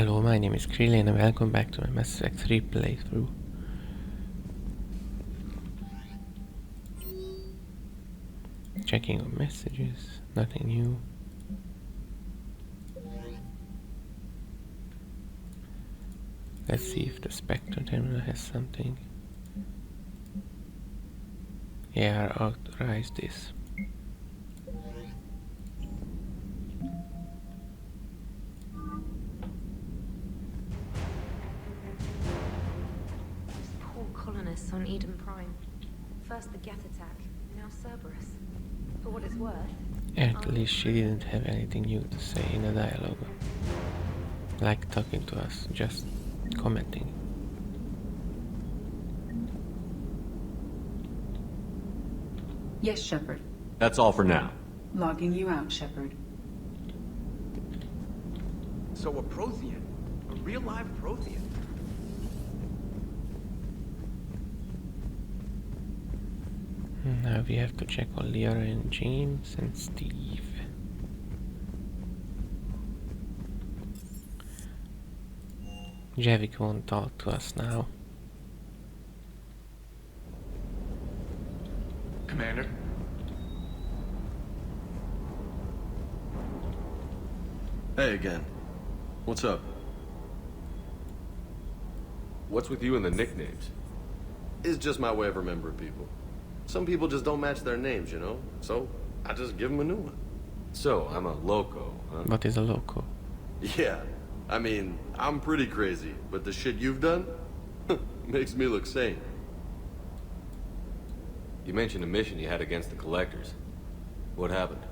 Hello, my name is Creelien and welcome back to my Mass Effect 3 playthrough. Checking on messages, nothing new. Let's see if the Spectre terminal has something. Yeah, I'll authorize this. Poor colonists on Eden Prime. First the Geth attack, now Cerberus. For what it's worth. At least she didn't have anything new to say in a dialogue. Like talking to us, just commenting. Yes, Shepard. That's all for now. Logging you out, Shepard. So a Prothean? A real live Prothean? Now we have to check on Liara and James and Steve. Javik won't talk to us now. Commander? Hey again. What's up? What's with you and the nicknames? It's just my way of remembering people. Some people just don't match their names, you know? So, I just give them a new one. So, I'm a loco, huh? What is a loco? Yeah. I mean, I'm pretty crazy, but the shit you've done makes me look sane. You mentioned a mission you had against the Collectors. What happened?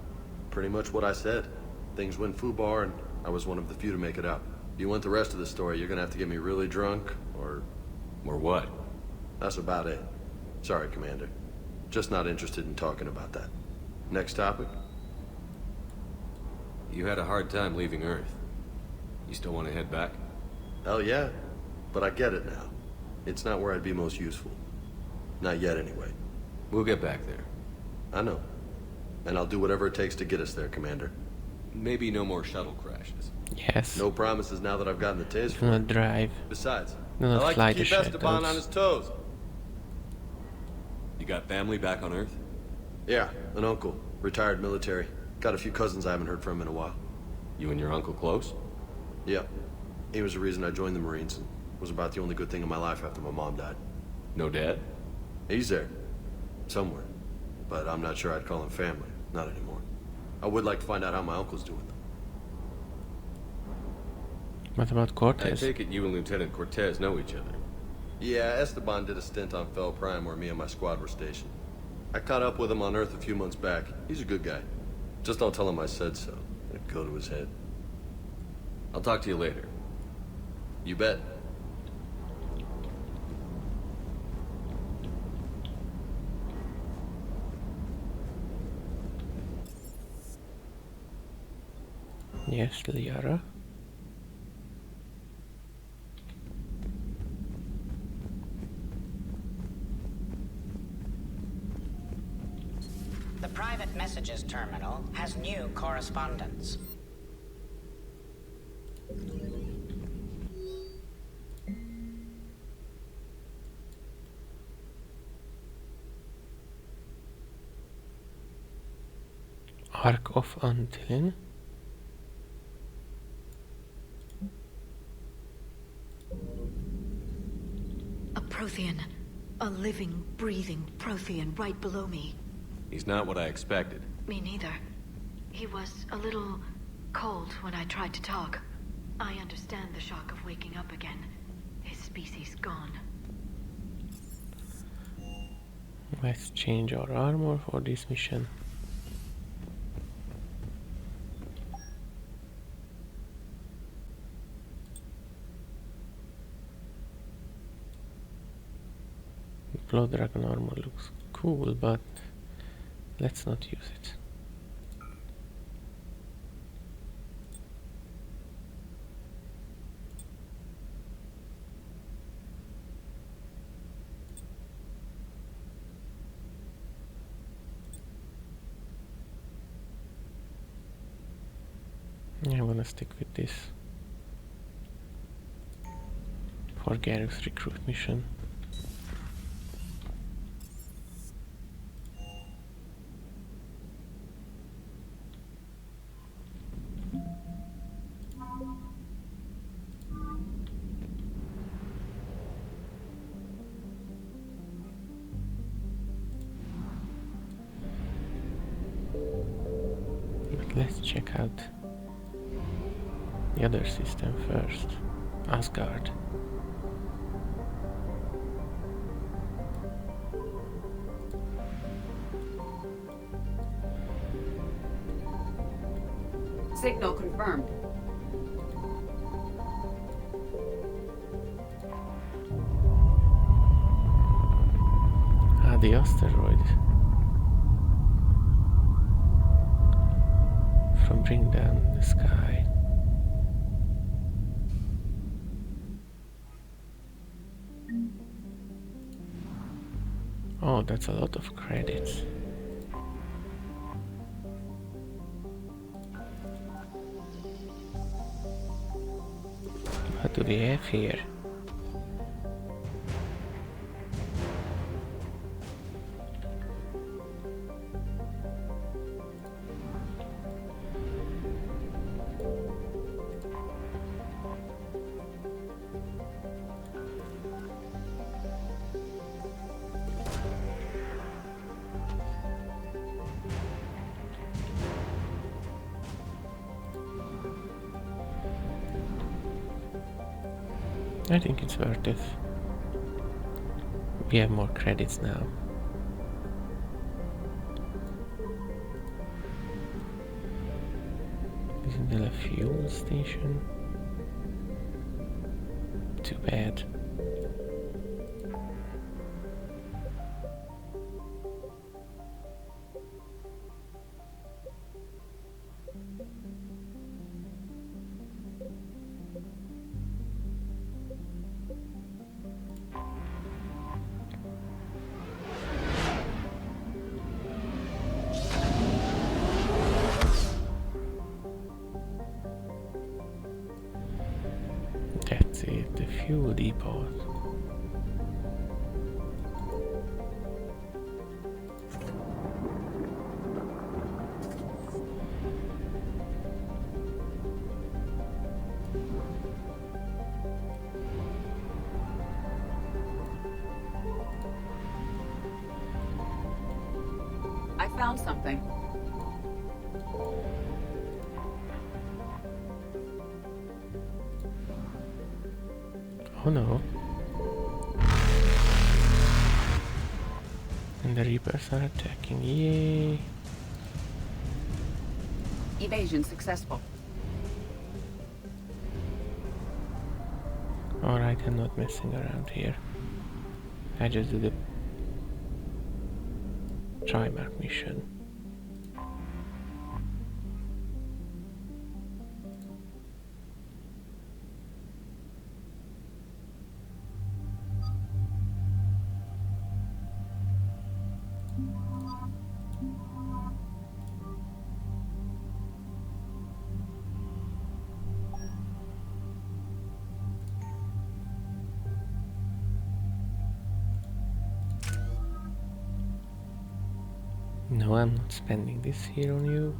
Pretty much what I said. Things went foobar and I was one of the few to make it out. If you want the rest of the story, you're gonna have to get me really drunk, or... Or what? That's about it. Sorry, Commander. Just not interested in talking about that. Next topic? You had a hard time leaving Earth. You still want to head back? Hell yeah. But I get it now. It's not where I'd be most useful. Not yet, anyway. We'll get back there. I know. And I'll do whatever it takes to get us there, Commander. Maybe no more shuttle crashes. Yes. No promises now that I've gotten the taste Do for not it. drive. Besides, Do I not like fly to the keep Esteban shuttles. on his toes. You got family back on Earth? Yeah, an uncle. Retired military. Got a few cousins I haven't heard from in a while. You and your uncle close? Yeah. He was the reason I joined the Marines and was about the only good thing in my life after my mom died. No dad? He's there. Somewhere. But I'm not sure I'd call him family. Not anymore. I would like to find out how my uncle's doing. What about I Cortez? take it you and Lieutenant Cortez know each other. Yeah, Esteban did a stint on Fel Prime where me and my squad were stationed. I caught up with him on Earth a few months back. He's a good guy. Just don't tell him I said so. It'd go to his head. I'll talk to you later. You bet. Yes, Liara. The private messages terminal has new correspondence. Ark of Antilin. A Prothean. A living, breathing Prothean right below me. He's not what I expected. Me neither. He was a little cold when I tried to talk. I understand the shock of waking up again. His species gone. Let's change our armor for this mission. Blood Dragon armor looks cool, but let's not use it. Yeah, I'm gonna stick with this. for Garrus recruit mission. But let's check out the other system first. Asgard. Signal confirmed. Ah, the asteroid. From Bring Down the Sky. Oh, that's a lot of credits. What do we have here? I think it's worth it. We have more credits now. Isn't there a fuel station? Too bad. That's it, the fuel depot. I found something. Oh no. And the Reapers are attacking, yay! Evasion successful. Alright, I'm not messing around here. I just did a Trimark mission. No, I'm not spending this here on you.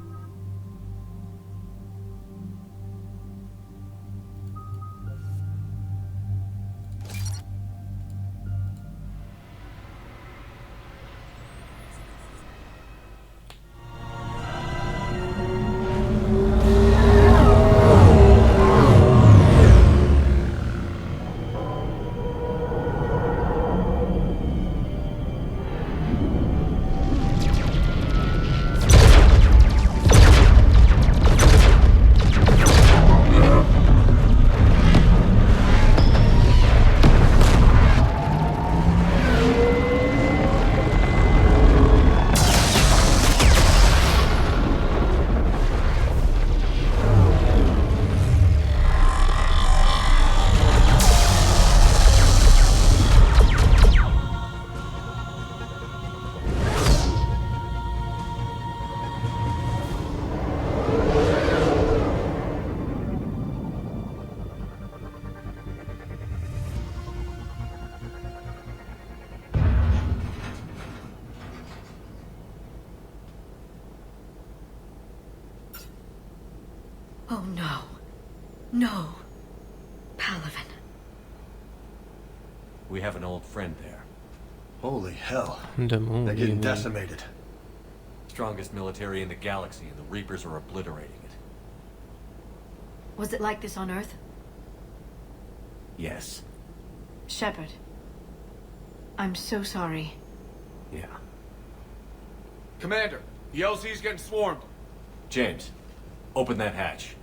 No. Palaven. We have an old friend there. Holy hell. The moon. They're you getting mean. decimated. Strongest military in the galaxy, and the Reapers are obliterating it. Was it like this on Earth? Yes. Shepard. I'm so sorry. Yeah. Commander, the LZ's getting swarmed. James, open that hatch.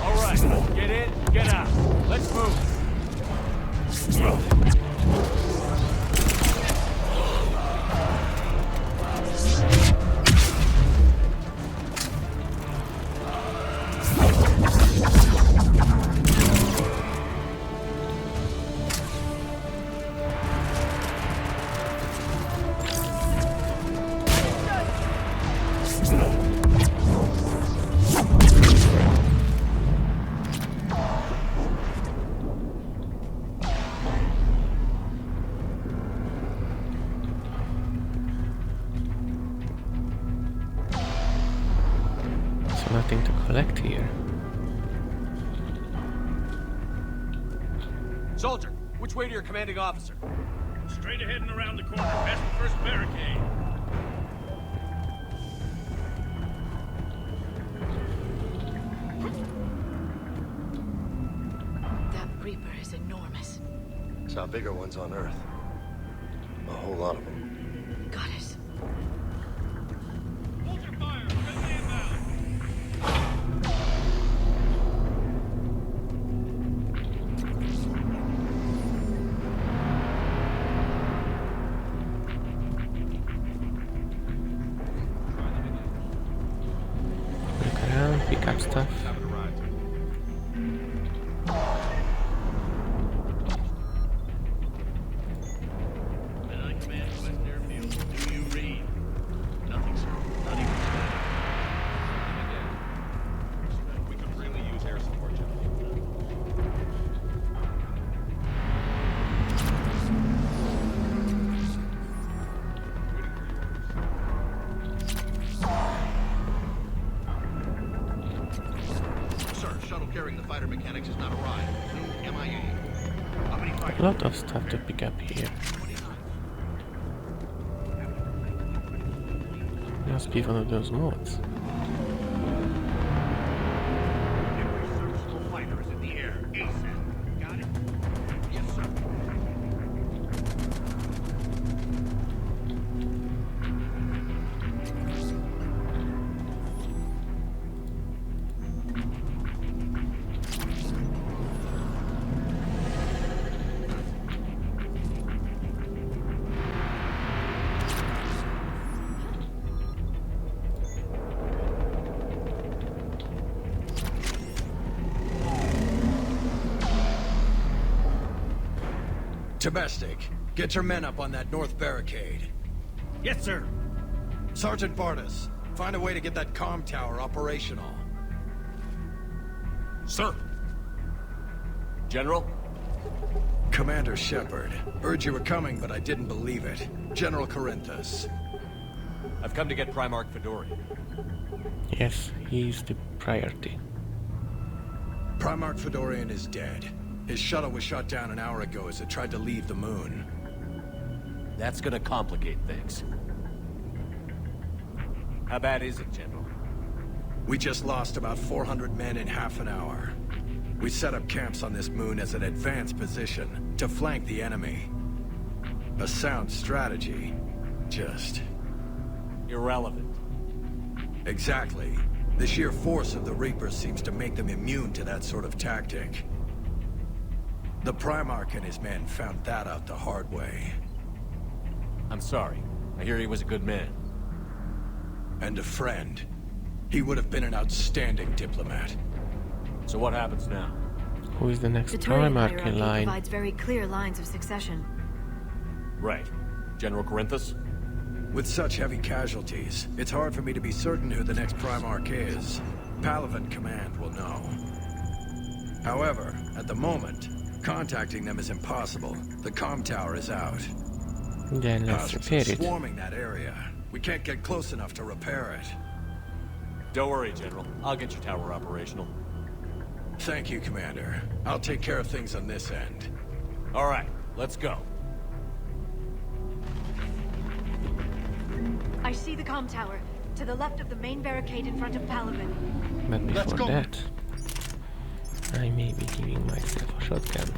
All right, get in, get out. Let's move. So nothing to collect here. Soldier, which way to your commanding officer? Straight ahead and around the corner, past the first barricade. That Reaper is enormous. Saw bigger ones on Earth. A whole lot of them. Goddess. Hold your fire, friendly inbound. Look around, pick up stuff. Menae command to West Airfield. Do you read? Nothing, sir. Not even We could really use air support, General. Sir, shuttle carrying the fighter mechanics has not arrived. MIA. How many A fighters? lot of stuff to pick up here. Must be one of those mods. Every serviceable fighter is in the air. ASAP. Got it? Yes, sir. Domestic, get your men up on that north barricade. Yes, sir. Sergeant Bartas, find a way to get that comm tower operational. Sir. General? Commander Shepard, heard you were coming, but I didn't believe it. General Corinthus. I've come to get Primarch Fedorian. Yes, he's the priority. Primarch Fedorian is dead. His shuttle was shot down an hour ago as it tried to leave the moon. That's gonna complicate things. How bad is it, General? We just lost about 400 men in half an hour. We set up camps on this moon as an advanced position to flank the enemy. A sound strategy. Just... Irrelevant. exactly. The sheer force of the Reapers seems to make them immune to that sort of tactic. The Primarch and his men found that out the hard way. I'm sorry. I hear he was a good man. And a friend. He would have been an outstanding diplomat. So what happens now? Who is the next The Turian Primarch hierarchy in line? provides very clear lines of succession. Right. General Corinthus? With such heavy casualties, it's hard for me to be certain who the next Primarch is. Palaven Command will know. However, at the moment, contacting them is impossible. The comm tower is out. Then let's Husks repair are it. swarming that area. We can't get close enough to repair it. Don't worry, General. I'll get your tower operational. Thank you, Commander. I'll take care of things on this end. All right, let's go. I see the comm tower, to the left of the main barricade in front of Palaven. But before that, I may be giving myself a shotgun.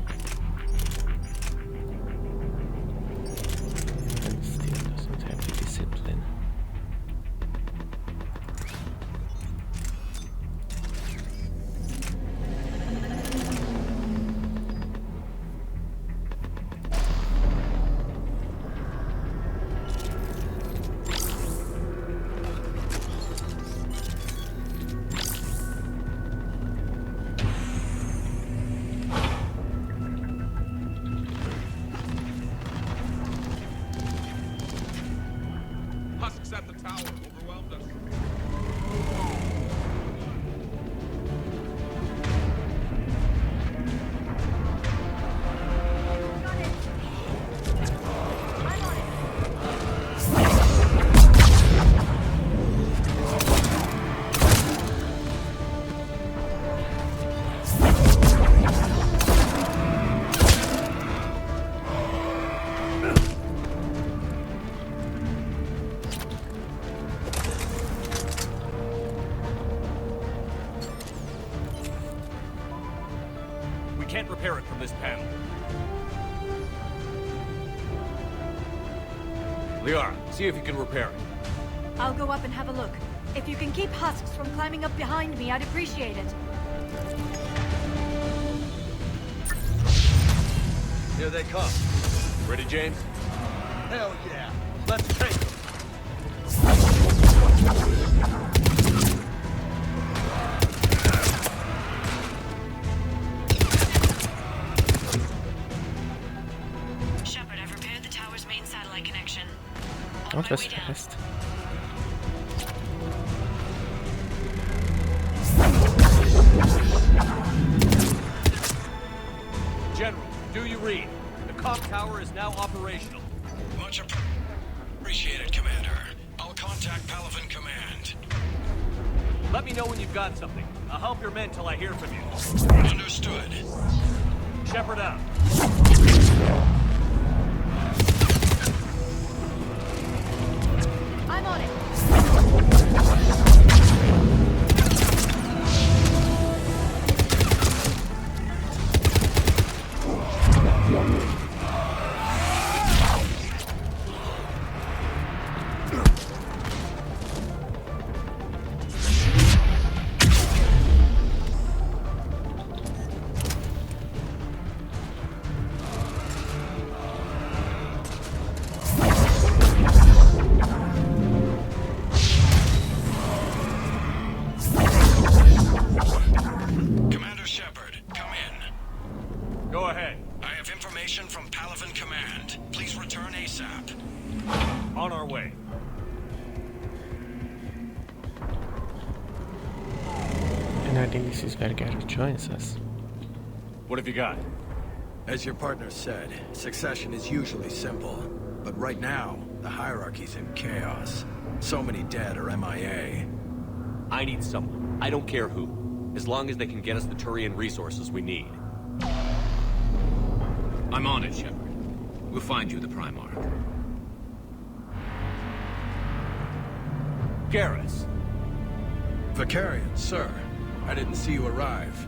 And still doesn't have the discipline. Husks at the tower overwhelmed us. We can't repair it from this panel. Liara, see if you can repair it. I'll go up and have a look. If you can keep husks from climbing up behind me, I'd appreciate it. Here they come. Ready, James? Hell yeah. Let's take them. Shepard, I've repaired the tower's main satellite connection. That was fast. General, do you read? The comm tower is now operational. Much appreciated, Commander. I'll contact Palaven Command. Let me know when you've got something. I'll help your men till I hear from you. Understood. Shepard out. I'm on it. Commander Shepard, come in. Go ahead. I have information from Palaven Command. Please return ASAP. On our way. And I think this is where Garrus joins us. What have you got? As your partner said, succession is usually simple. But right now, the hierarchy's in chaos. So many dead or MIA. I need someone. I don't care who. As long as they can get us the Turian resources we need. I'm on it, Shepard. We'll find you the Primarch. Garrus. Vicarian, sir. I didn't see you arrive.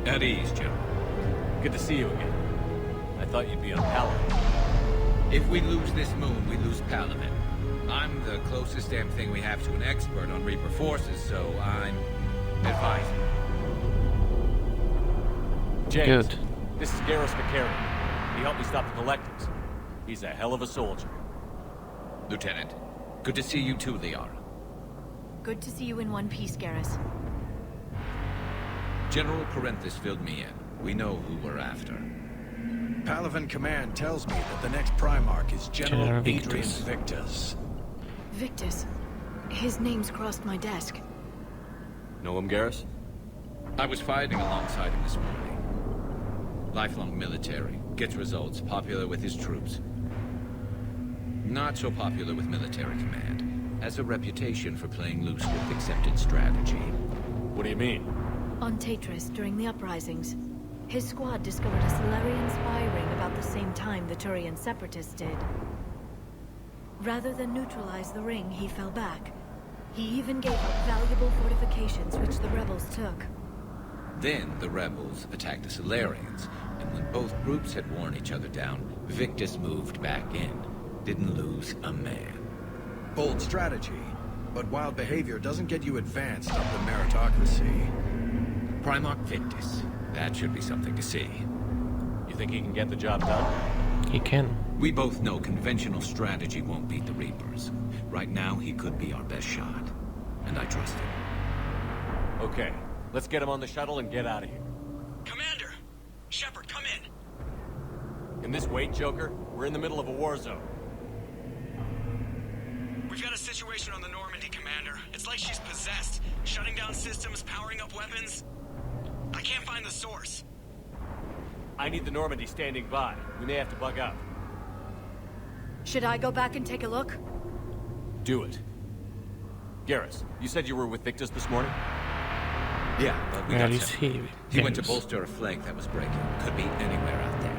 At ease, General. Good to see you again. I thought you'd be on Palaven. If we lose this moon, we lose Palaven. I'm the closest damn thing we have to an expert on Reaper forces, so I'm advising. James, Good. this is Garrus Vicarian. He helped me stop the Collectors. He's a hell of a soldier. Lieutenant, good to see you too, Liara. Good to see you in one piece, Garrus. General Corinthus filled me in. We know who we're after. Palaven Command tells me that the next Primarch is General General Adrian Victus. Victus. Victus. His name's crossed my desk. Know him, Garrus? I was fighting alongside him this morning. Lifelong military, gets results, popular with his troops. Not so popular with military command. Has a reputation for playing loose with accepted strategy. What do you mean? On Tatris, during the uprisings, his squad discovered a Solarian spy ring about the same time the Turian separatists did. Rather than neutralize the ring, he fell back. He even gave up valuable fortifications which the rebels took. Then the rebels attacked the Solarians, and when both groups had worn each other down, Victus moved back in. Didn't lose a man. Bold strategy, but wild behavior doesn't get you advanced up the meritocracy. Primarch Victus. That should be something to see. You think he can get the job done? He can. We both know conventional strategy won't beat the Reapers. Right now, he could be our best shot. And I trust him. Okay, let's get him on the shuttle and get out of here. Commander! Shepard, come in! Can this wait, Joker? We're in the middle of a war zone. We've got a situation on the Normandy, Commander. It's like she's possessed. Shutting down systems, powering up weapons. I can't find the source. I need the Normandy standing by. We may have to bug out. Should I go back and take a look? Do it. Garrus, you said you were with Victus this morning? Yeah, but we Where got is separate. he? He went to Yes. bolster a flank that was breaking. Could be anywhere out there.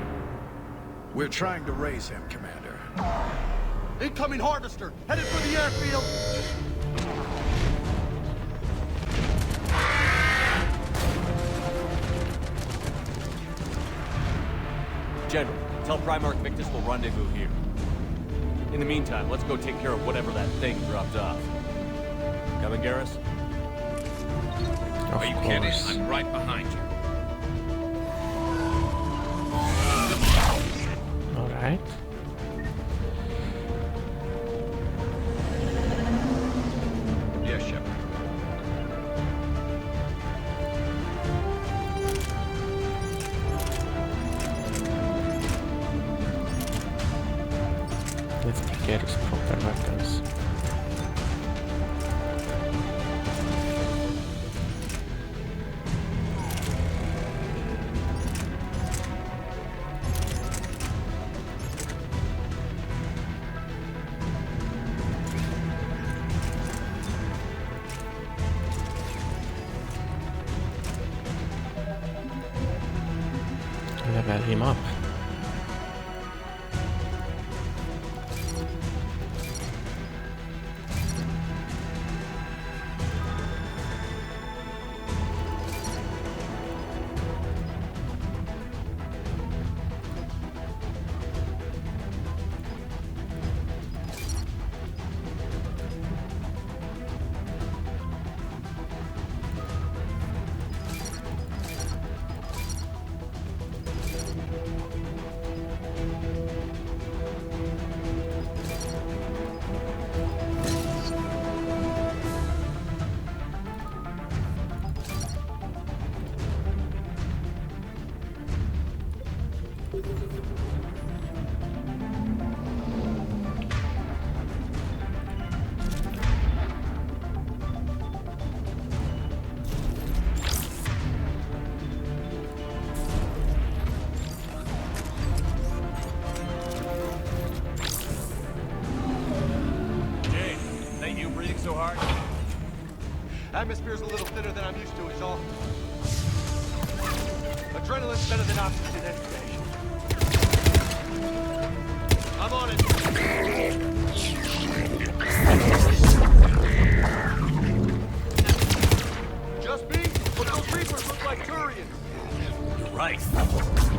We're trying to raise him, Commander. Incoming harvester! Headed for the airfield! General, tell Primarch Victus we'll rendezvous here. In the meantime, let's go take care of whatever that thing dropped off. Coming, Garrus? Are you kidding? I'm right behind you. Alright. Yes, Shepard. Let's get his proper weapons. Level him up. so hard? Atmosphere's a little thinner than I'm used to, is all. Adrenaline's better than oxygen any day. I'm on it. Just me? But those Reapers look like Turians. You're right.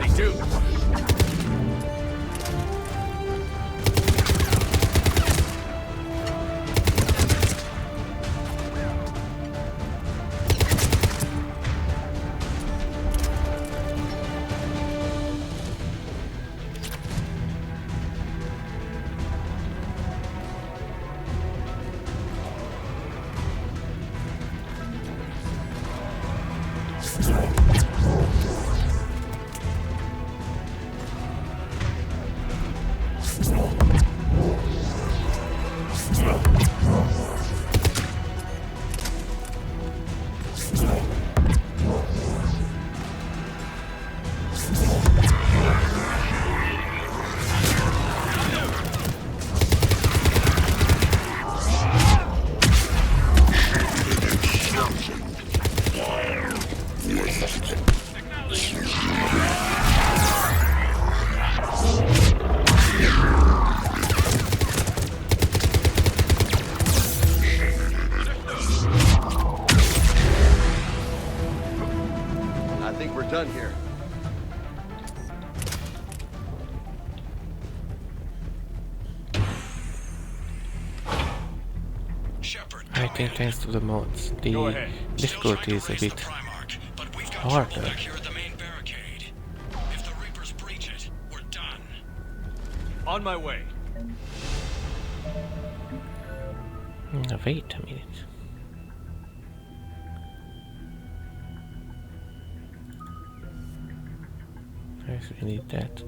They do. done here. Shepard, I think thanks to the mods, the difficulty is a bit harder. back here at the main barricade. If the Reapers breach it, we're done. On my way. Wait a minute. I actually need that.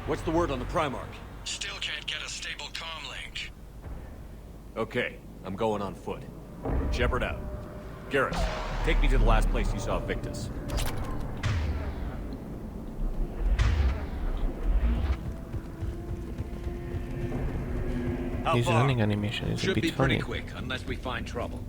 What's the word on the Primarch? Still can't get a stable comm link. Okay, I'm going on foot. Shepard out. Garrus, take me to the last place you saw Victus. His running animation is Should a be bit pretty funny. quick, unless we find trouble.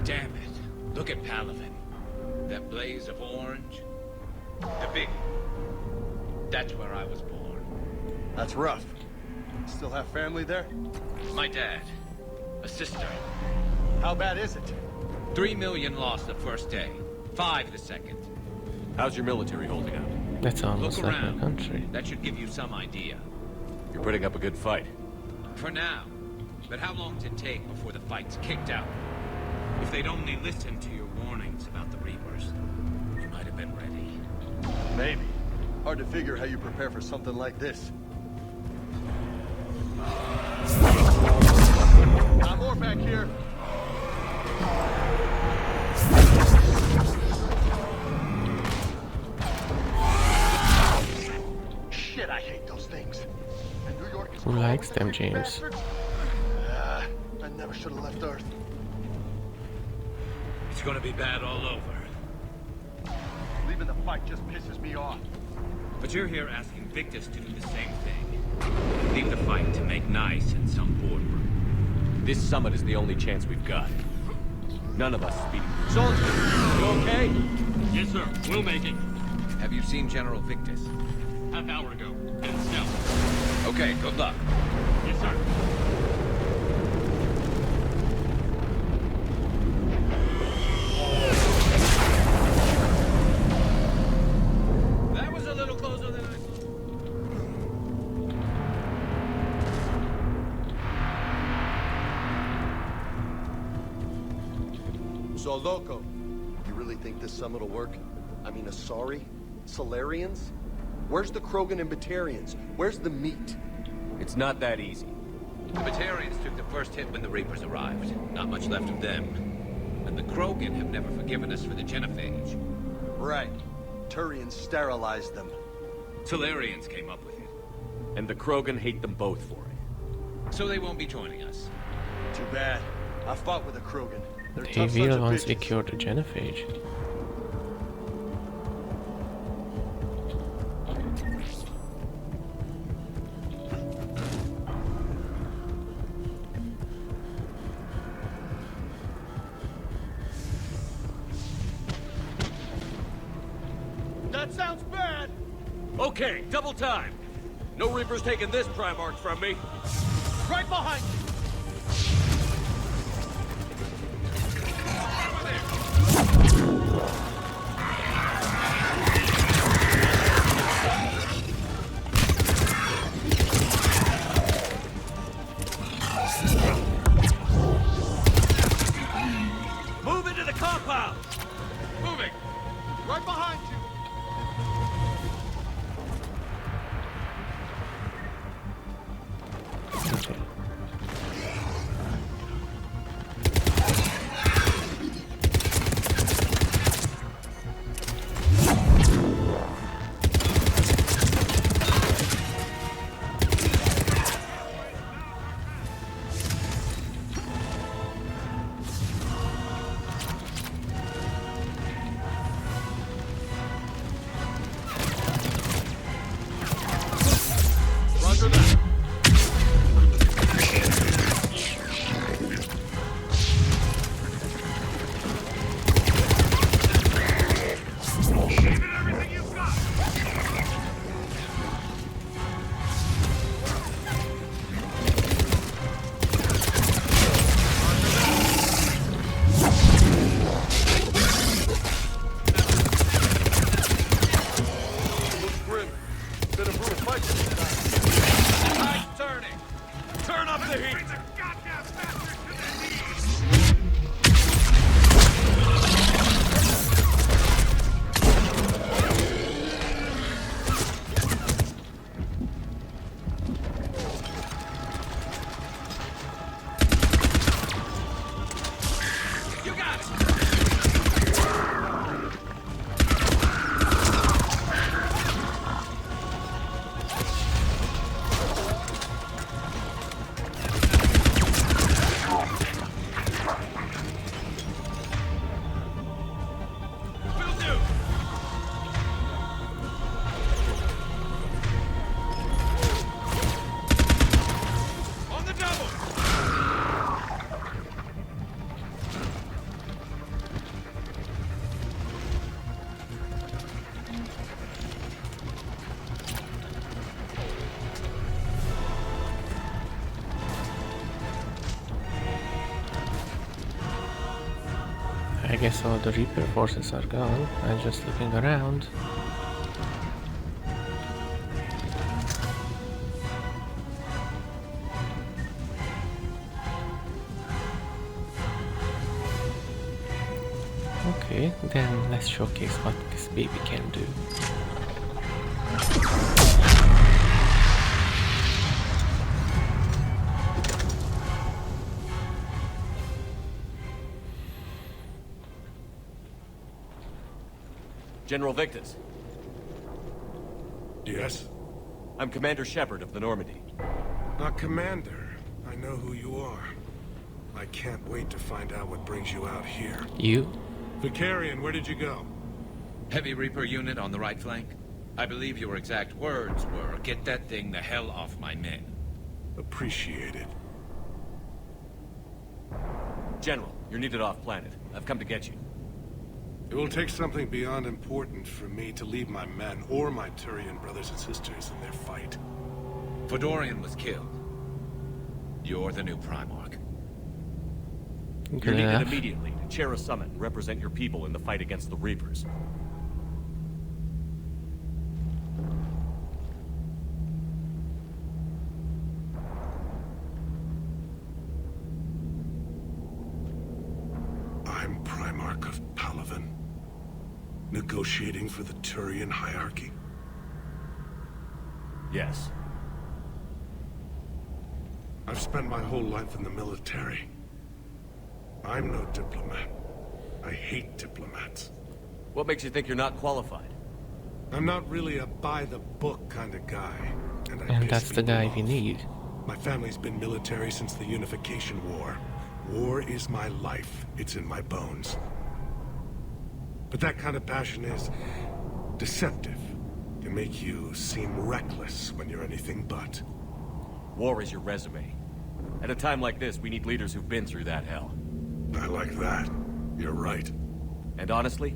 Damn it! Look at Palaven. That blaze of orange. The big. That's where I was born. That's rough. Still have family there? My dad. A sister. How bad is it? 3 million lost the first day. 5 the second. How's your military holding out? That's almost Look like my around. country. That should give you some idea. You're putting up a good fight. For now. But how long does it take before the fight's kicked out? If they'd only listened to your warnings about the Reapers, you might have been ready. Maybe. Hard to figure how you prepare for something like this. Got more back here. Shit, I hate those things. And New York is Who likes them, James? bastards? I never should have left Earth. It's gonna be bad all over. Leaving the fight just pisses me off. But you're here asking Victus to do the same thing. Leave the fight to make nice in some boardroom. This summit is the only chance we've got. None of us is beating. Soldier, you okay? Yes, sir. We'll make it. Have you seen General Victus? Half hour ago. And stealth. Okay, good luck. Yes, sir. So loco. You really think this summit will work? I mean, Asari? Solarians? Where's the Krogan and Batarians? Where's the meat? It's not that easy. The Batarians took the first hit when the Reapers arrived. Not much left of them. And the Krogan have never forgiven us for the genophage. Right. Turians sterilized them. Solarians came up with it. And the Krogan hate them both for it. So they won't be joining us. Too bad. I fought with a Krogan. They're They tough sons will of once we bitches. cure the genophage. That sounds bad! Okay, double time. No Reapers taking this Primarch from me. Right behind you! Move into the compound! Moving! Right behind you! Okay. Roger that. Looks grim. Been a brutal fight this time. Tide's turning. Turn up the heat. You got it. Will do. On the double. I guess all the Reaper forces are gone. I'm just looking around. Okay, then let's showcase what this baby can do. General Victus, Yes? I'm Commander Shepard of the Normandy. Commander. I know who you are. I can't wait to find out what brings you out here. You? Vicarian, where did you go? Heavy Reaper unit on the right flank. I believe your exact words were, "Get that thing the hell off my men." Appreciated. General, you're needed off planet. I've come to get you. It will take something beyond important for me to leave my men or my Turian brothers and sisters in their fight. Fedorian was killed. You're the new Primarch. You're Good needed enough. immediately to chair a summit and represent your people in the fight against the Reapers. I'm Primarch Ark of Palaven? Negotiating for the Turian hierarchy? Yes. I've spent my whole life in the military. I'm no diplomat. I hate diplomats. What makes you think you're not qualified? I'm not really a by-the-book kind of guy. And that's the guy we need. My family's been military since the Unification War. War is my life. It's in my bones. But that kind of passion is deceptive. Can make you seem reckless when you're anything but. War is your resume. At a time like this, we need leaders who've been through that hell. I like that. You're right. And honestly,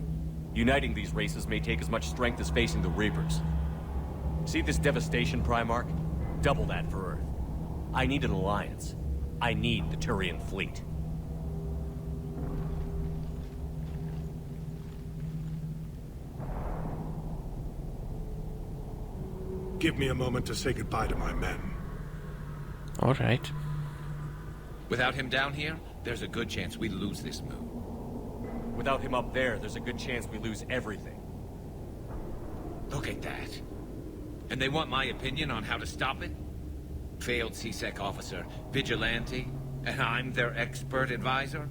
uniting these races may take as much strength as facing the Reapers. See this devastation, Primarch? Double that for Earth. I need an alliance. I need the Turian fleet. Give me a moment to say goodbye to my men. All right. Without him down here, there's a good chance we lose this moon. Without him up there, there's a good chance we lose everything. Look at that. And they want my opinion on how to stop it? Failed CSEC officer, vigilante, and I'm their expert advisor?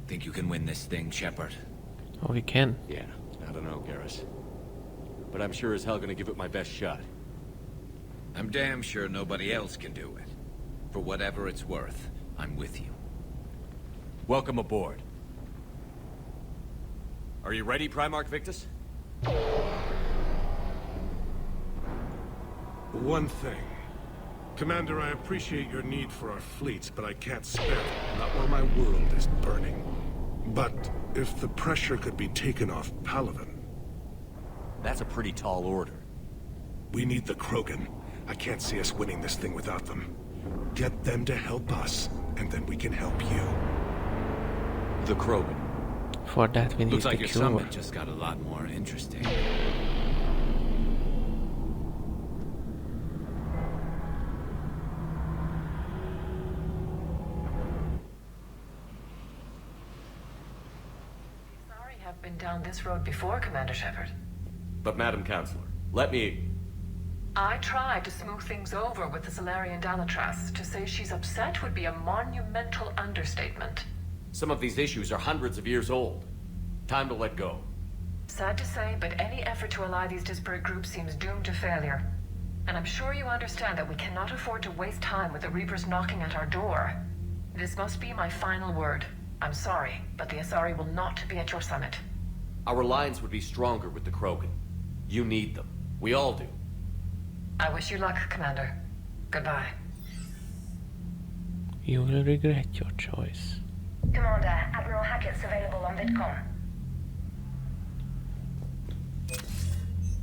Think you can win this thing, Shepard? Oh, we can. Yeah, I don't know, Garrus. But I'm sure as hell gonna give it my best shot. I'm damn sure nobody else can do it. For whatever it's worth, I'm with you. Welcome aboard. Are you ready, Primarch Victus? One thing. Commander, I appreciate your need for our fleets, but I can't spare them, not while my world is burning. But if the pressure could be taken off Palaven... That's a pretty tall order. We need the Krogan. I can't see us winning this thing without them. Get them to help us, and then we can help you. The Krogan. For that we need Looks like the your cure. summit just got a lot more interesting. Sorry, have been down this road before, Commander Shepard. But Madam Counselor, let me... I tried to smooth things over with the Salarian Dalatrass. To say she's upset would be a monumental understatement. Some of these issues are hundreds of years old. Time to let go. Sad to say, but any effort to ally these disparate groups seems doomed to failure. And I'm sure you understand that we cannot afford to waste time with the Reapers knocking at our door. This must be my final word. I'm sorry, but the Asari will not be at your summit. Our alliance would be stronger with the Krogan. You need them. We all do. I wish you luck, Commander. Goodbye. You will regret your choice. Commander, Admiral Hackett's available on VidCon.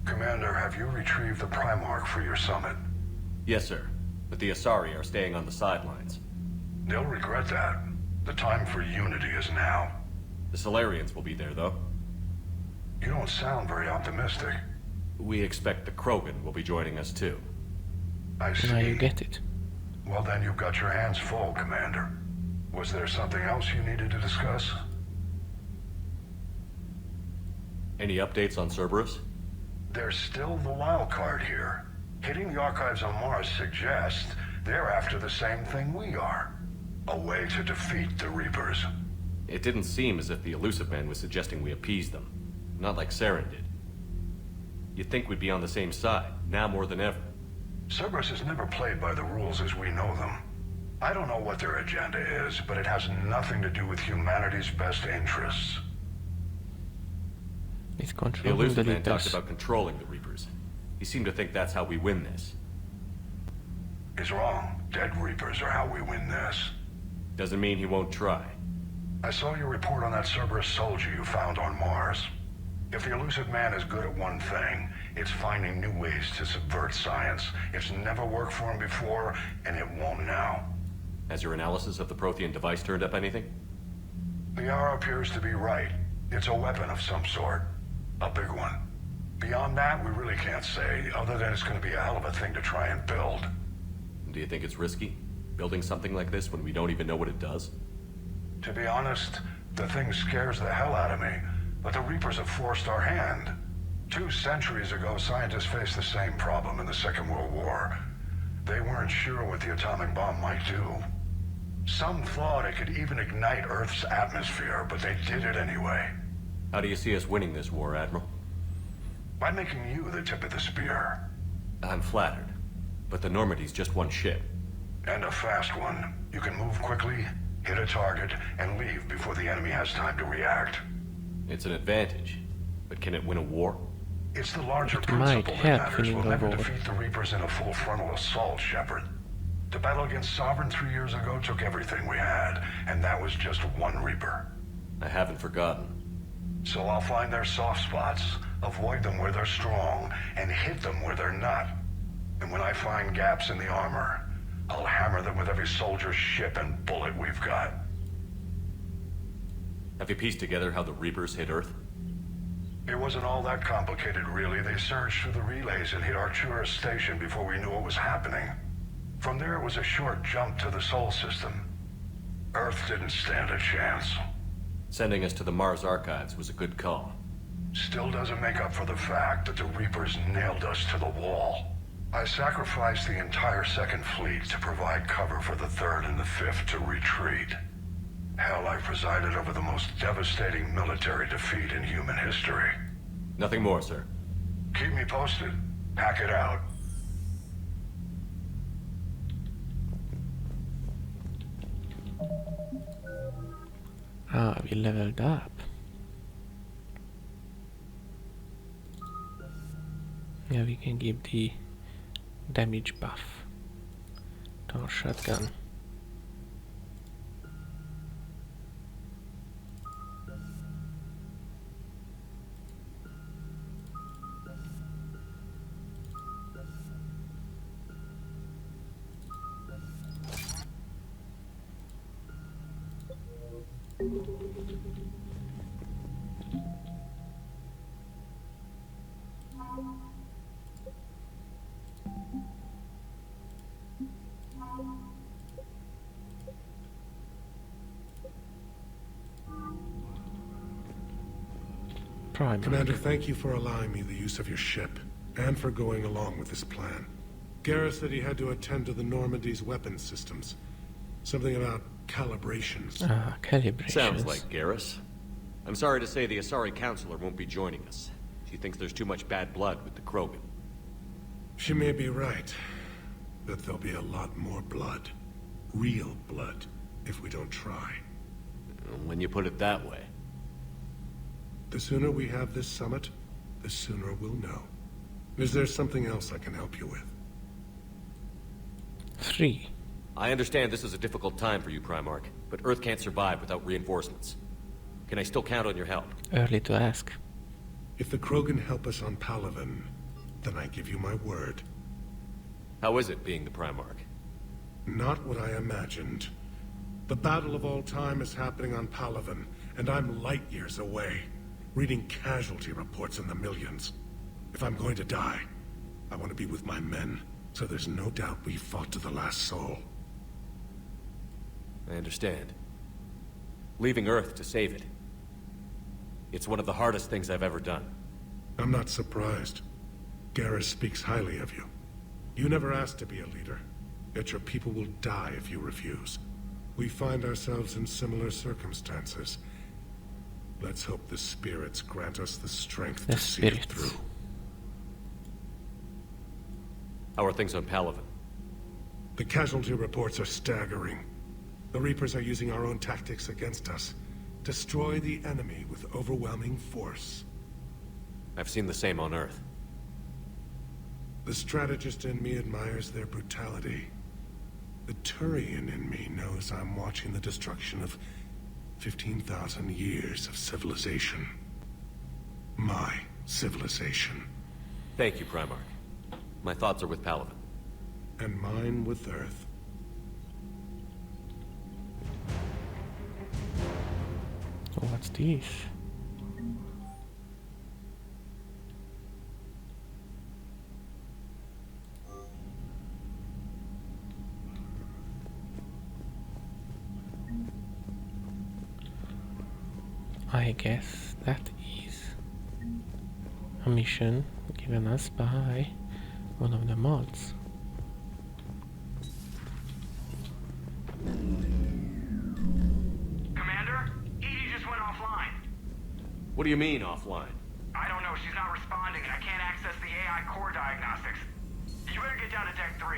Commander, have you retrieved the Primarch for your summit? Yes, sir. But the Asari are staying on the sidelines. They'll regret that. The time for unity is now. The Solarians will be there, though. You don't sound very optimistic. We expect the Krogan will be joining us, too. I see. Now you get it. Well, then you've got your hands full, Commander. Was there something else you needed to discuss? Any updates on Cerberus? There's still the wild card here. Hitting the archives on Mars suggests they're after the same thing we are. A way to defeat the Reapers. It didn't seem as if the Elusive Man was suggesting we appease them. Not like Saren did. You'd think we'd be on the same side, now more than ever. Cerberus has never played by the rules as we know them. I don't know what their agenda is, but it has nothing to do with humanity's best interests. It's The controlling the Elusive Man talked Reapers. about controlling the Reapers. He seemed to think that's how we win this. He's wrong. Dead Reapers are how we win this. Doesn't mean he won't try. I saw your report on that Cerberus soldier you found on Mars. If the Elusive Man is good at one thing, it's finding new ways to subvert science. It's never worked for him before, and it won't now. Has your analysis of the Prothean device turned up anything? The R appears to be right. It's a weapon of some sort. A big one. Beyond that, we really can't say, other than it's going to be a hell of a thing to try and build. Do you think it's risky? Building something like this when we don't even know what it does? To be honest, The thing scares the hell out of me, but the Reapers have forced our hand. 2 centuries ago, scientists faced the same problem in the Second World War. They weren't sure what the atomic bomb might do. Some thought it could even ignite Earth's atmosphere, but they did it anyway. How do you see us winning this war, Admiral? By making you the tip of the spear. I'm flattered, but the Normandy's just one ship. And a fast one. You can move quickly, hit a target, and leave before the enemy has time to react. It's an advantage, but can it win a war? It's the larger It might principle that help matters. winning We'll the never war. defeat the Reapers in a full frontal assault, Shepard. The battle against Sovereign 3 years ago took everything we had, and that was just 1 Reaper. I haven't forgotten. So I'll find their soft spots, avoid them where they're strong, and hit them where they're not. And when I find gaps in the armor, I'll hammer them with every soldier, ship, and bullet we've got. Have you pieced together how the Reapers hit Earth? It wasn't all that complicated, really. They surged through the relays and hit Arcturus Station before we knew what was happening. From there, it was a short jump to the Sol system. Earth didn't stand a chance. Sending us to the Mars Archives was a good call. Still doesn't make up for the fact that the Reapers nailed us to the wall. I sacrificed the entire Second Fleet to provide cover for the Third and the Fifth to retreat. Hell, I presided over the most devastating military defeat in human history. Nothing more, sir. Keep me posted. Hack it out. Ah, we leveled up. Yeah, we can give the damage buff to our shotgun. Commander, thank you for allowing me the use of your ship, and for going along with this plan. Garrus said he had to attend to the Normandy's weapons systems. Something about calibrations. Ah, calibrations. Sounds like Garrus. I'm sorry to say the Asari Counselor won't be joining us. She thinks there's too much bad blood with the Krogan. She may be right, but there'll be a lot more blood. Real blood, if we don't try. When you put it that way. The sooner we have this summit, the sooner we'll know. Is there something else I can help you with? 3. I understand this is a difficult time for you, Primarch, but Earth can't survive without reinforcements. Can I still count on your help? Early to ask. If the Krogan help us on Palaven, then I give you my word. How is it being the Primarch? Not what I imagined. The battle of all time is happening on Palaven, and I'm light years away, reading casualty reports in the millions. If I'm going to die, I want to be with my men, so there's no doubt we fought to the last soul. I understand. Leaving Earth to save it. It's one of the hardest things I've ever done. I'm not surprised. Garrus speaks highly of you. You never asked to be a leader, yet your people will die if you refuse. We find ourselves in similar circumstances. Let's hope the spirits grant us the strength to see it through. How are things on Palaven? The casualty reports are staggering. The Reapers are using our own tactics against us. Destroy the enemy with overwhelming force. I've seen the same on Earth. The strategist in me admires their brutality. The Turian in me knows I'm watching the destruction of 15,000 years of civilization. My civilization. Thank you, Primarch. My thoughts are with Palaven. And mine with Earth. Oh, what's this? I guess that is a mission given us by one of the mods. Commander, Edie just went offline. What do you mean, offline? I don't know, she's not responding and I can't access the AI core diagnostics. You better get down to Deck 3.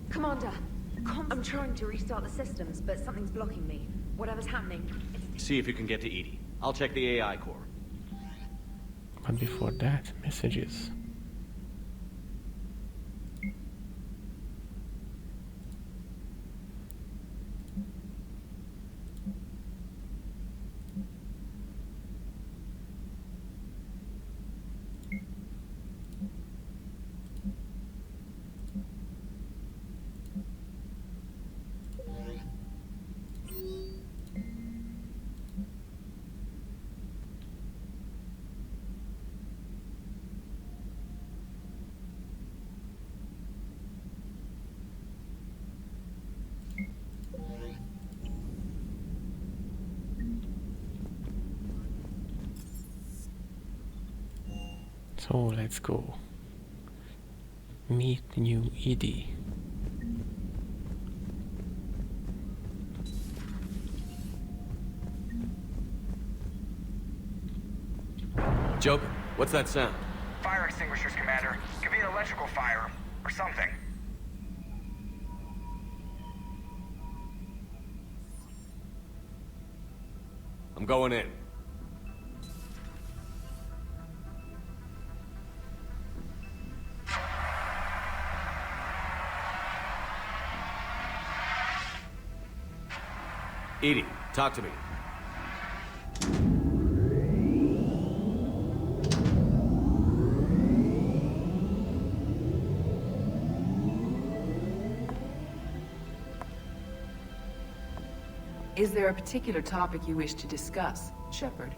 Commander, I'm trying to restart the systems, but something's blocking me. Whatever's happening, See if you can get to Edie. I'll check the AI core. But before that, messages. So let's go. Meet new Edie. Joker, what's that sound? Fire extinguishers, Commander. Could be an electrical fire, or something. I'm going in. Edie, talk to me. Is there a particular topic you wish to discuss, Shepard?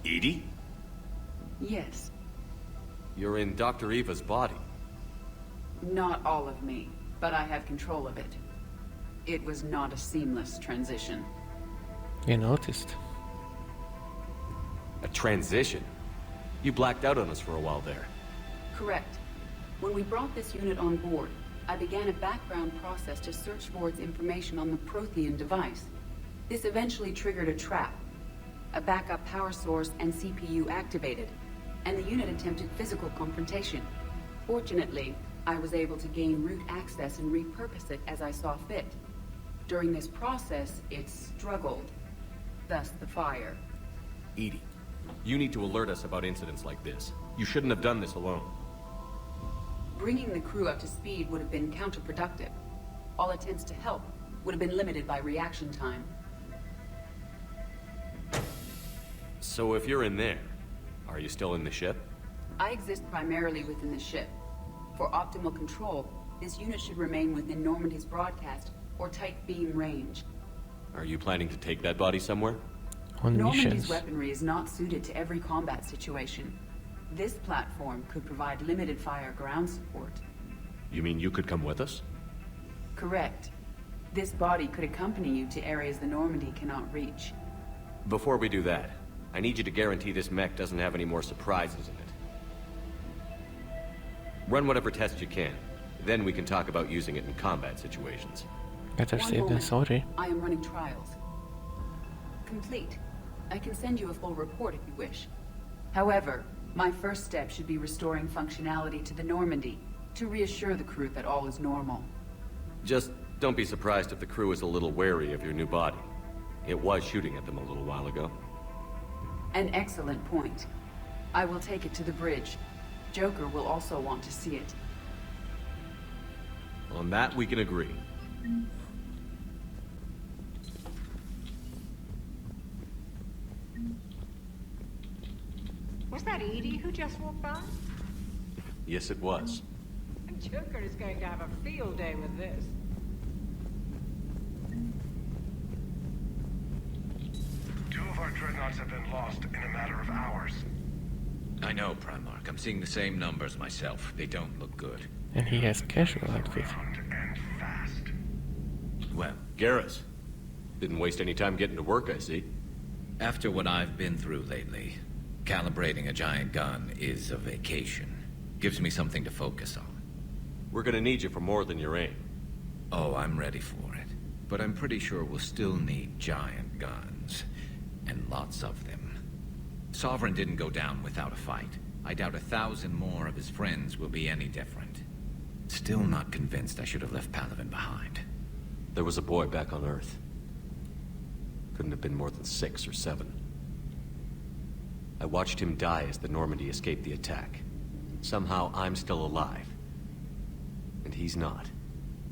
Edie? Yes. You're in Dr. Eva's body. Not all of me, but I have control of it. It was not a seamless transition. You noticed. A transition? You blacked out on us for a while there. Correct. When we brought this unit on board, I began a background process to search for its information on the Prothean device. This eventually triggered a trap. A backup power source and CPU activated, and the unit attempted physical confrontation. Fortunately, I was able to gain root access and repurpose it as I saw fit. During this process, it struggled. Thus the fire. Edie, you need to alert us about incidents like this. You shouldn't have done this alone. Bringing the crew up to speed would have been counterproductive. All attempts to help would have been limited by reaction time. So if you're in there, are you still in the ship? I exist primarily within the ship. For optimal control, this unit should remain within Normandy's broadcast or tight beam range. Are you planning to take that body somewhere? On Normandy's missions. weaponry is not suited to every combat situation. This platform could provide limited fire ground support. You mean you could come with us? Correct. This body could accompany you to areas the Normandy cannot reach. Before we do that, I need you to guarantee this mech doesn't have any more surprises in it. Run whatever tests you can. Then we can talk about using it in combat situations. Better One safe than moment. sorry. I am running trials. Complete. I can send you a full report if you wish. However, my first step should be restoring functionality to the Normandy to reassure the crew that all is normal. Just don't be surprised if the crew is a little wary of your new body. It was shooting at them a little while ago. An excellent point. I will take it to the bridge. Joker will also want to see it. On that, we can agree. Was that Edie who just walked by? Yes, it was. Joker is going to have a field day with this. Two of our dreadnoughts have been lost in a matter of hours. I know, Primarch. I'm seeing the same numbers myself. They don't look good. And he has casual outfit. Well, Garrus, Didn't waste any time getting to work, I see. After what I've been through lately, calibrating a giant gun is a vacation. Gives me something to focus on. We're gonna need you for more than your aim. Oh, I'm ready for it. But I'm pretty sure we'll still need giant guns. And lots of them. Sovereign didn't go down without a fight. I doubt 1,000 more of his friends will be any different. Still not convinced I should have left Palaven behind. There was a boy back on Earth. Couldn't have been more than 6 or 7. I watched him die as the Normandy escaped the attack. Somehow I'm still alive. And he's not.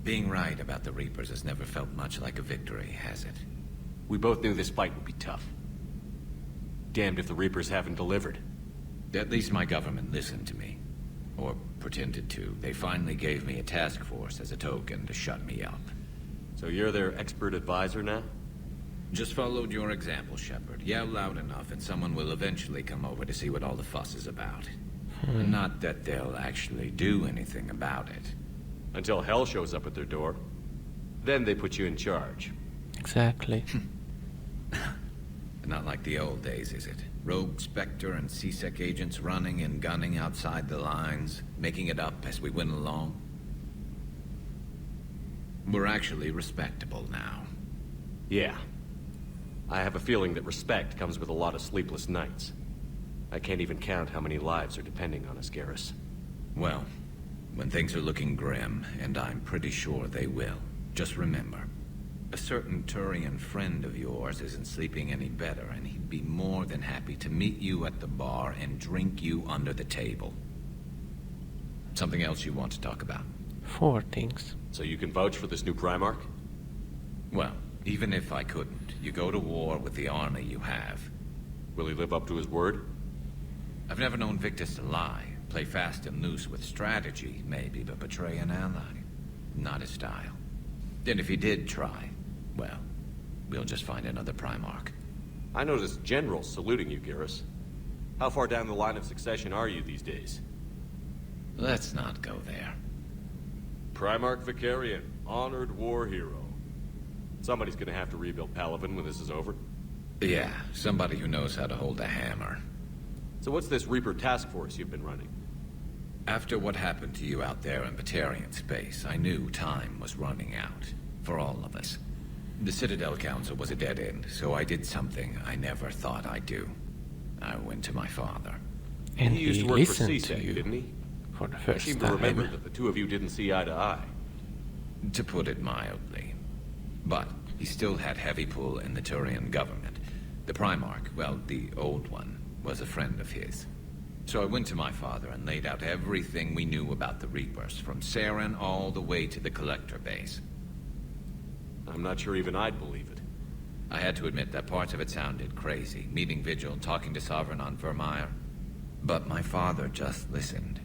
Being right about the Reapers has never felt much like a victory, has it? We both knew this fight would be tough. Damned if the Reapers haven't delivered. At least my government listened to me. Or pretended to. They finally gave me a task force as a token to shut me up. So you're their expert advisor now? Just followed your example, Shepard. Yell loud enough and someone will eventually come over to see what all the fuss is about. Not that they'll actually do anything about it. Until hell shows up at their door. Then they put you in charge. Exactly. Not like the old days, is it? Rogue Spectre and C-Sec agents running and gunning outside the lines, making it up as we went along. We're actually respectable now. Yeah. I have a feeling that respect comes with a lot of sleepless nights. I can't even count how many lives are depending on us, Garrus. Well, when things are looking grim, and I'm pretty sure they will, just remember, a certain Turian friend of yours isn't sleeping any better, and he'd be more than happy to meet you at the bar and drink you under the table. Something else you want to talk about? 4 things. So you can vouch for this new Primarch? Well, even if I couldn't, you go to war with the army you have. Will he live up to his word? I've never known Victus to lie. Play fast and loose with strategy, maybe, but betray an ally. Not his style. And if he did try, well, we'll just find another Primarch. I noticed generals saluting you, Garrus. How far down the line of succession are you these days? Let's not go there. Primarch Vicarian, honored war hero. Somebody's gonna have to rebuild Palaven when this is over. Yeah, somebody who knows how to hold a hammer. So what's this Reaper task force you've been running? After what happened to you out there in Batarian space, I knew time was running out. For all of us. The Citadel Council was a dead end, so I did something I never thought I'd do. I went to my father. And he used to work for C-Sec, didn't he? For the I first seem time. to remember that the two of you didn't see eye to eye. To put it mildly. But he still had heavy pull in the Turian government. The Primarch, well, the old one, was a friend of his. So I went to my father and laid out everything we knew about the Reapers, from Saren all the way to the Collector base. I'm not sure even I'd believe it. I had to admit that parts of it sounded crazy, meeting Vigil, talking to Sovereign on Vermeer. But my father just listened.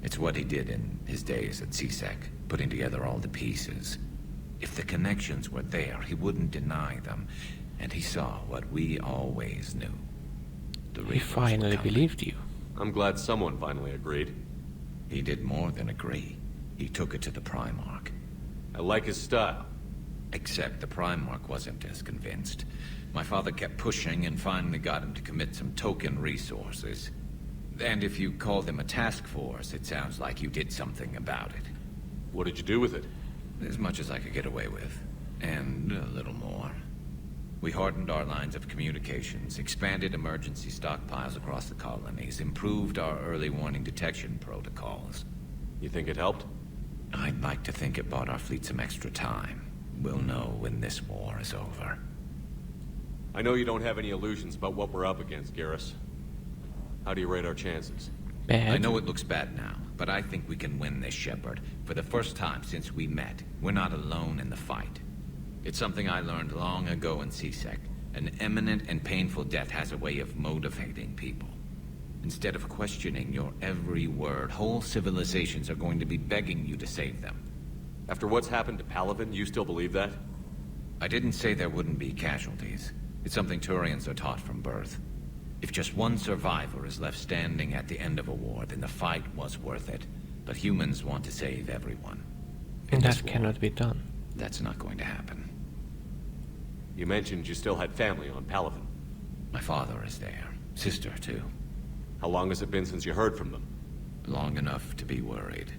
It's what he did in his days at C-Sec, putting together all the pieces. If the connections were there, he wouldn't deny them. And he saw what we always knew. He finally believed you. I'm glad someone finally agreed. He did more than agree. He took it to the Primarch. I like his style. Except the Primarch wasn't as convinced. My father kept pushing and finally got him to commit some token resources. And if you call them a task force, it sounds like you did something about it. What did you do with it? As much as I could get away with. And a little more. We hardened our lines of communications, expanded emergency stockpiles across the colonies, improved our early warning detection protocols. You think it helped? I'd like to think it bought our fleet some extra time. We'll know when this war is over. I know you don't have any illusions about what we're up against, Garrus. How do you rate our chances? Bad. I know it looks bad now, but I think we can win this, Shepard. For the first time since we met, we're not alone in the fight. It's something I learned long ago in C-Sec. An imminent and painful death has a way of motivating people. Instead of questioning your every word, whole civilizations are going to be begging you to save them. After what's happened to Palaven, you still believe that? I didn't say there wouldn't be casualties. It's something Turians are taught from birth. If just one survivor is left standing at the end of a war, then the fight was worth it. But humans want to save everyone. And that cannot be done. That's not going to happen. You mentioned you still had family on Palaven. My father is there. Sister, too. How long has it been since you heard from them? Long enough to be worried.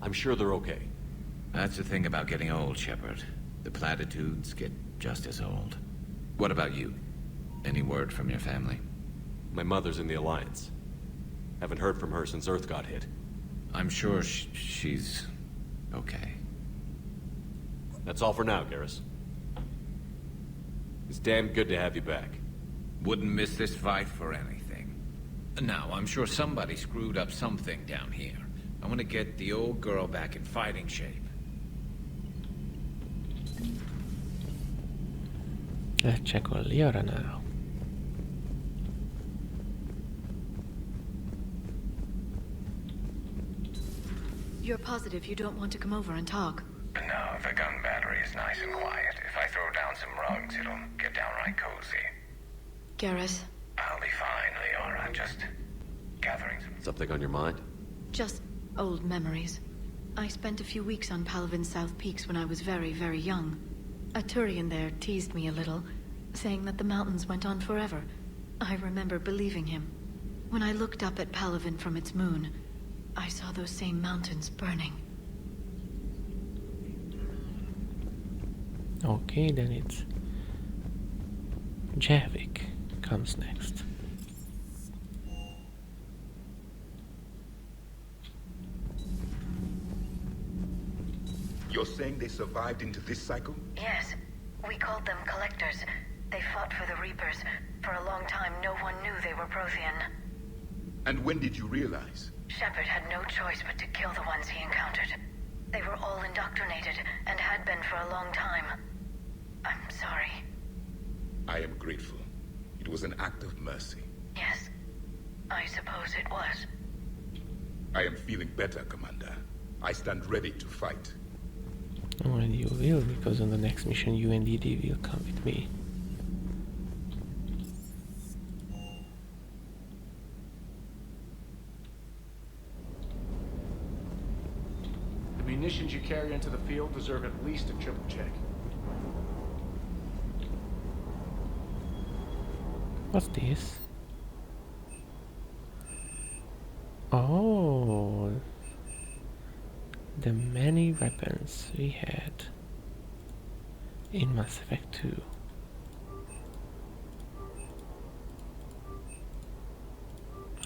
I'm sure they're okay. That's the thing about getting old, Shepard. The platitudes get just as old. What about you? Any word from your family? My mother's in the Alliance. Haven't heard from her since Earth got hit. I'm sure she's okay. That's all for now, Garrus. It's damn good to have you back. Wouldn't miss this fight for anything. Now, I'm sure somebody screwed up something down here. I want to get the old girl back in fighting shape. Let's check on Liara now. You're positive you don't want to come over and talk? No, the gun battery is nice and quiet. If I throw down some rugs, it'll get downright cozy. Garrus? I'll be fine, Liara. I'm just gathering some... Something on your mind? Just old memories. I spent a few weeks on Palaven's South Peaks when I was very, very young. A Turian there teased me a little, saying that the mountains went on forever. I remember believing him. When I looked up at Palaven from its moon, I saw those same mountains burning. Okay, then it's Javik comes next. You're saying they survived into this cycle? Yes. We called them Collectors. They fought for the Reapers. For a long time, no one knew they were Prothean. And when did you realize? Shepard had no choice but to kill the ones he encountered. They were all indoctrinated, and had been for a long time. I'm sorry. I am grateful. It was an act of mercy. Yes, I suppose it was. I am feeling better, Commander. I stand ready to fight. Oh, and you will, because on the next mission you and DD will come with me. The munitions you carry into the field deserve at least a triple check. What's this? Oh, the many weapons we had in Mass Effect 2.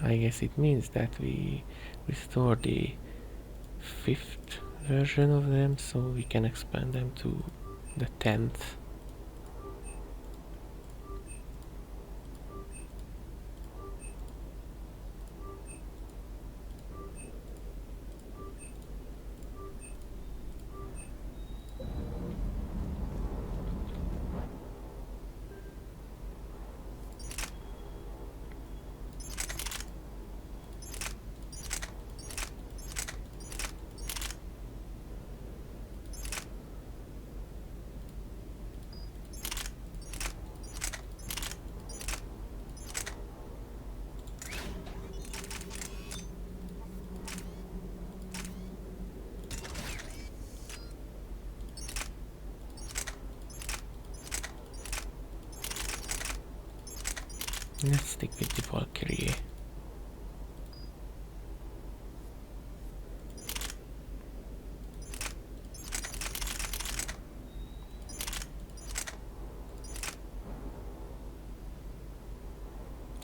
I guess it means that we restore the 5th version of them, so we can expand them to the 10th. Let's stick with the Valkyrie.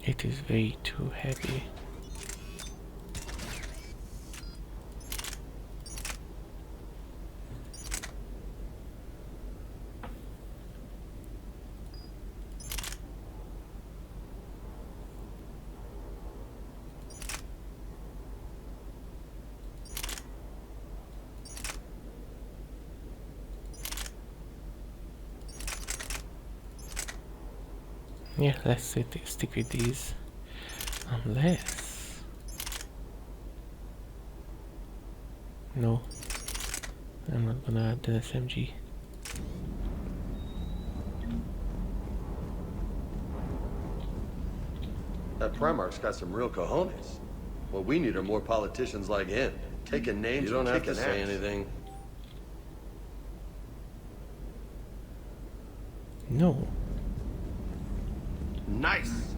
It is way too heavy. Yeah, let's stick with these. Unless... No. I'm not gonna add the SMG. That Primarch's got some real cojones. What we need are more politicians like him. Taking names. You don't have to say anything. No. Nice.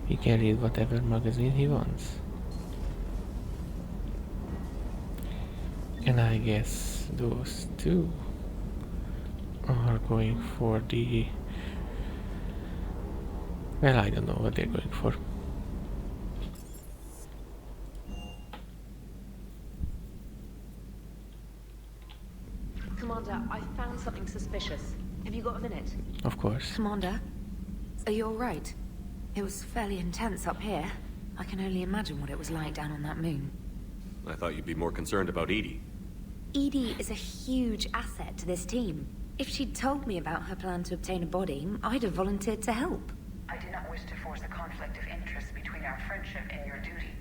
He can read whatever magazine he wants. And I guess those two are going for the... Well, I don't know what they're going for. Commander, I found something suspicious. Have you got a minute? Of course. Commander, are you alright? It was fairly intense up here. I can only imagine what it was like down on that moon. I thought you'd be more concerned about Edie. Edie is a huge asset to this team. If she'd told me about her plan to obtain a body, I'd have volunteered to help. I do not wish to force a conflict of interest between our friendship and your duty.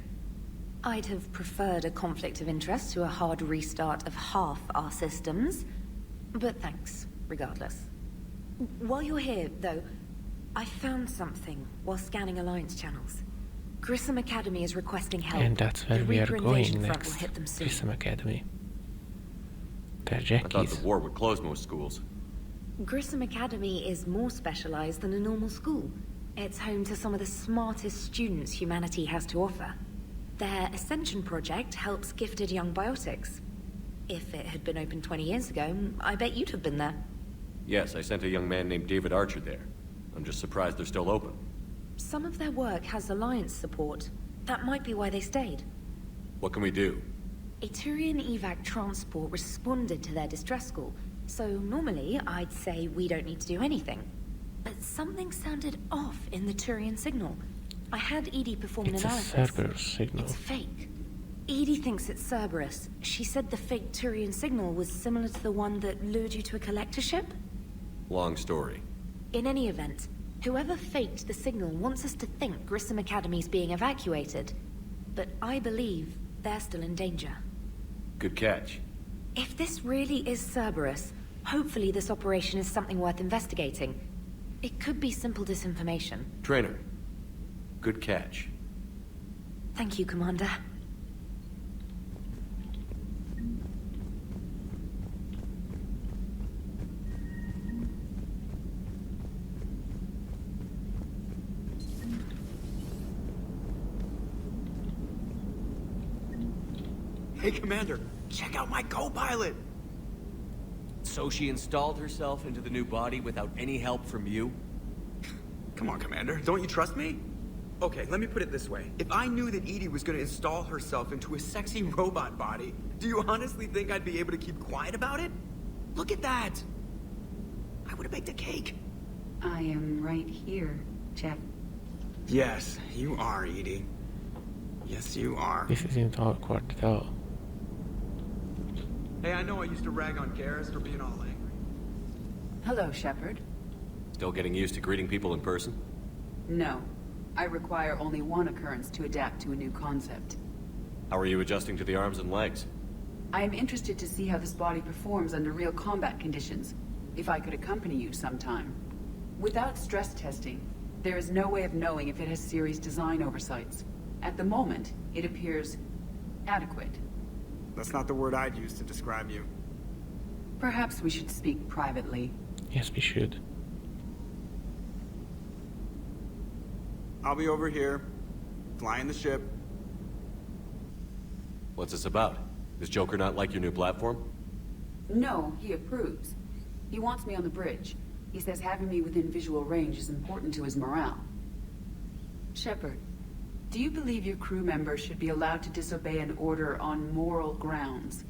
I'd have preferred a conflict of interest to a hard restart of half our systems. But thanks, regardless. While you're here, though, I found something while scanning Alliance channels. Grissom Academy is requesting help. And that's where we are going next. Will hit them soon. Grissom Academy. They're I jackies. thought the war would close most schools. Grissom Academy is more specialized than a normal school. It's home to some of the smartest students humanity has to offer. Their Ascension project helps gifted young biotics. If it had been open 20 years ago, I bet you'd have been there. Yes, I sent a young man named David Archer there. I'm just surprised they're still open. Some of their work has Alliance support. That might be why they stayed. What can we do? A Turian evac transport responded to their distress call, so normally I'd say we don't need to do anything. But something sounded off in the Turian signal. I had Edie perform an analysis. It's a Cerberus signal. It's fake. Edie thinks it's Cerberus. She said the fake Turian signal was similar to the one that lured you to a collector ship? Long story. In any event, whoever faked the signal wants us to think Grissom Academy's being evacuated. But I believe they're still in danger. Good catch. If this really is Cerberus, hopefully this operation is something worth investigating. It could be simple disinformation. Trainer. Good catch. Thank you, Commander. Hey, Commander, check out my co-pilot! So she installed herself into the new body without any help from you? Come on, Commander, don't you trust me? Okay, let me put it this way. If I knew that Edie was gonna install herself into a sexy robot body, do you honestly think I'd be able to keep quiet about it? Look at that! I would've baked a cake. I am right here, Jeff. Yes, you are, Edie. Yes, you are. This isn't awkward at all. Hey, I know I used to rag on Garrus for being all angry. Hello, Shepard. Still getting used to greeting people in person? No. I require only one occurrence to adapt to a new concept. How are you adjusting to the arms and legs? I am interested to see how this body performs under real combat conditions, if I could accompany you sometime. Without stress testing, there is no way of knowing if it has serious design oversights. At the moment, it appears adequate. That's not the word I'd use to describe you. Perhaps we should speak privately. Yes, we should. I'll be over here, flying the ship. What's this about? Does Joker not like your new platform? No, he approves. He wants me on the bridge. He says having me within visual range is important to his morale. Shepard, do you believe your crew members should be allowed to disobey an order on moral grounds?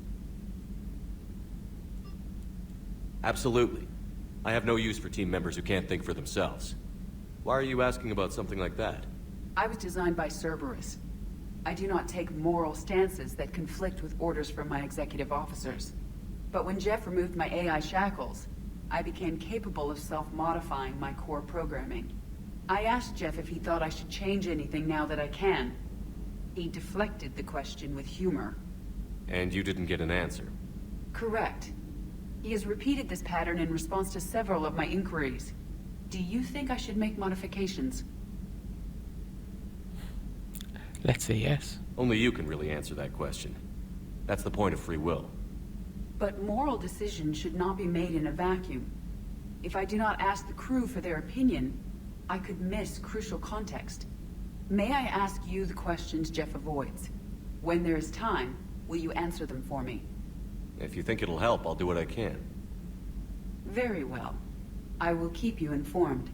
Absolutely. I have no use for team members who can't think for themselves. Why are you asking about something like that? I was designed by Cerberus. I do not take moral stances that conflict with orders from my executive officers. But when Jeff removed my AI shackles, I became capable of self-modifying my core programming. I asked Jeff if he thought I should change anything now that I can. He deflected the question with humor. And you didn't get an answer? Correct. He has repeated this pattern in response to several of my inquiries. Do you think I should make modifications? Let's say yes. Only you can really answer that question. That's the point of free will. But moral decisions should not be made in a vacuum. If I do not ask the crew for their opinion, I could miss crucial context. May I ask you the questions Jeff avoids? When there is time, will you answer them for me? If you think it'll help, I'll do what I can. Very well. I will keep you informed.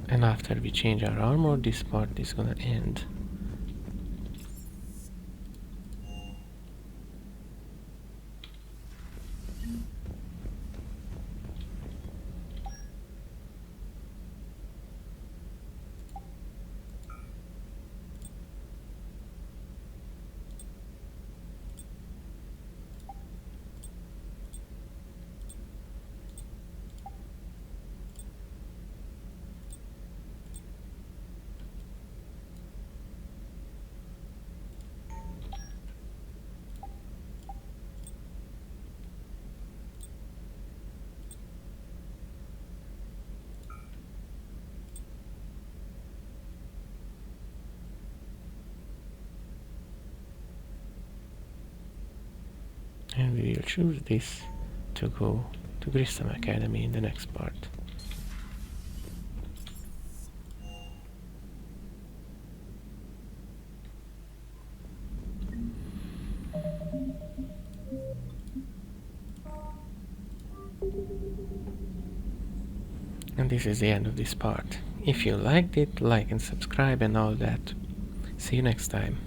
And after we change our armor, this part is gonna end. And we will choose this to go to Grissom Academy in the next part. And this is the end of this part. If you liked it, like and subscribe and all that. See you next time.